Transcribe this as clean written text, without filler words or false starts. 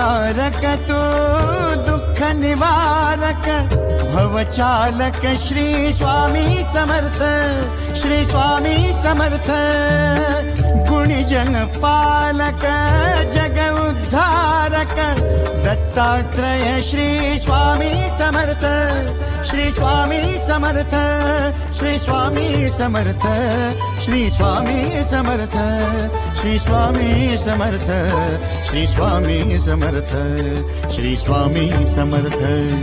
तारक तू दुःख निवारक भवचालक श्री स्वामी समर्थ, श्री स्वामी समर्थ. गुणीजन पालक जग उद्धारक दत्तात्रय श्री स्वामी समर्थ, श्री स्वामी समर्थ, श्री स्वामी समर्थ, श्री स्वामी समर्थ, श्री स्वामी समर्थ, श्री स्वामी समर्थ, श्री स्वामी समर्थ.